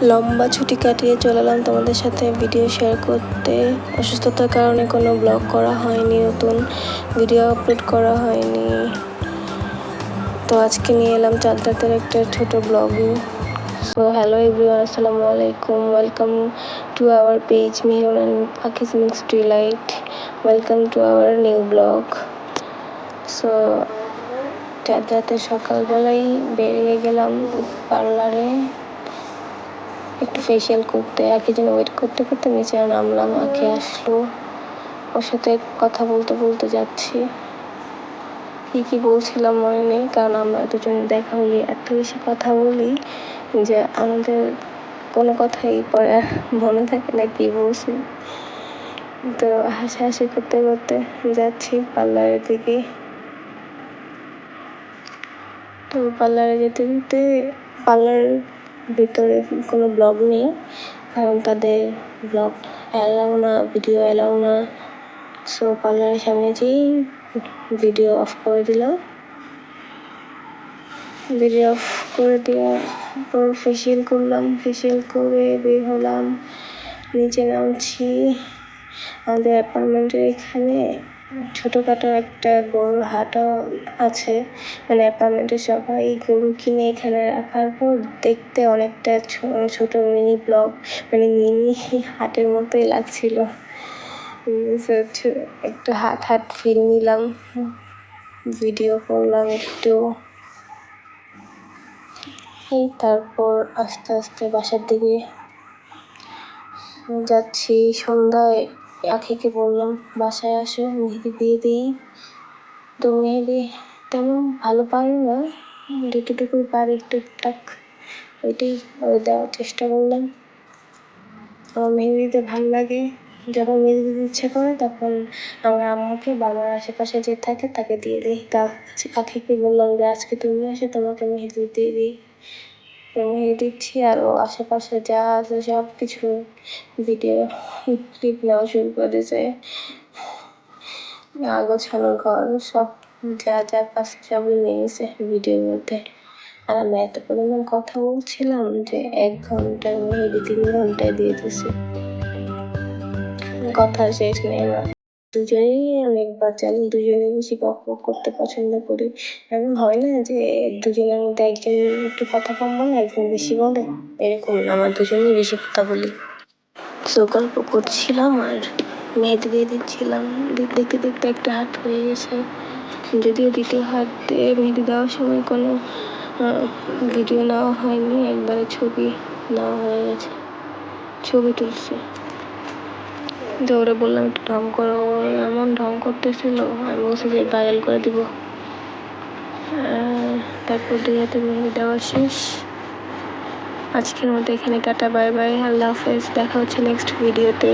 লম্বা ছুটি কাটিয়ে চলে এলাম তোমাদের সাথে ভিডিও শেয়ার করতে। অসুস্থতার কারণে কোনো ব্লগ করা হয়নি, নতুন ভিডিও আপলোড করা হয়নি। তো আজকে নিয়ে এলাম চাঁদ রাতের একটা ছোট ব্লগিং। সো হ্যালো এভরিওয়ান, আসসালামু আলাইকুম, welcome to our page Mehar and Pakhi's mixed light. Welcome to our new blog. So চাঁদ রাতের সকালবেলায় বেরিয়ে গেলাম পার্লারে একটু ফেসিয়াল করতে। একই জন্য ওয়েট করতে করতে নিচে নামলাম, আঁকে আসলো। ওর সাথে কথা বলতে বলতে যাচ্ছি। কি বলছিলাম মনে নেই, কারণ আমরা দুজন দেখা হলে এত বেশি কথা বলি যে আমাদের কোনো কথাই পরে আর মনে থাকে না কি বলছি। তো হাসাহাসি করতে করতে যাচ্ছি পার্লারের দিকে। তো পার্লারে যেতে যেতে পার্লারের ভিতরে কোনো ব্লগ নেই, কারণ তাদের ব্লগ অ্যালাউ না, ভিডিও অ্যালাউ না। সো পার্লারের সামনে যেই ভিডিও অফ করে দিলাম। ভিডিও অফ করে দেওয়ার পর ফেসিয়াল করলাম, ফেসিয়াল করে বের হলাম। নিচে নামছি। আমাদের অ্যাপার্টমেন্টের এখানে ছোটোখাটো একটা গরুর হাটও আছে। মানে অ্যাপার্টমেন্টের সবাই গরু কিনে এখানে রাখার পর দেখতে অনেকটা ছোটো মিনি ব্লগ, মানে মিনি হাটের মতোই লাগছিল। একটু হাট ফিল নিলাম, ভিডিও করলাম একটু। এই তারপর আস্তে আস্তে বাসার দিকে যাচ্ছি। সন্ধ্যায় আখিকে বললাম বাসায় আসো, মেহেদি দিয়ে দিই। তো মেহেদি তেমন ভালো পারি না, যতটুকু পারি টুকটাক ওইটাই দেওয়ার চেষ্টা করলাম। আমার মেহেদি দিতে ভালো লাগে। যখন মেহেদি দিতে ইচ্ছা করে তখন আমার আম্মুকে বা আমার আশেপাশে যে থাকে তাকে দিয়ে দিই। তা আখিকে বললাম যে আজকে তুমি এসে তোমাকে মেহেদি দিয়ে দিই। মেহেদি দিচ্ছি আর ও আশেপাশে যা আছে সব কিছু ভিডিও ক্লিপ নেওয়া শুরু করেছে। আগোছালো ঘর, সব যা যা পাশে সবই নিয়েছে ভিডিওর মধ্যে। আর আমরা এত পরিমাণ কথা বলছিলাম যে 1 ঘন্টার মেহেদি 3 ঘন্টায় দিয়ে দিছে, কথা শেষ নেই আমার। দুজনেই অনেক বাচাল, দুজনেই বেশি বক বক করতে পছন্দ করি। এমন হয় না যে দুজনের মধ্যে একজন একটু কথা কম বলে একজন বেশি বলে, এরকম না, আমরা দুজনেই বেশি কথা বলি। তো গল্প করছিলাম আর মেহেদি দিয়ে দিচ্ছিলাম। দেখতে দেখতে একটা হাত হয়ে গেছে। যদিও দ্বিতীয় হাতে মেহেদি দেওয়ার সময় কোনো ভিডিও নেওয়া হয়নি, একবারে ছবি নেওয়া হয়ে গেছে, ছবি তুলছি। তো ওরা বললাম একটু ঢং করো, এমন ঢং করতেছিল আমি বলছি যে ভাইরাল করে দিব। তারপর 2 হাতে মেহেদি দেওয়া শেষ। আজকের মতো এখানে টাটা, বাই বাই, আল্লাহ হাফেজ। দেখা হচ্ছে নেক্সট ভিডিওতে।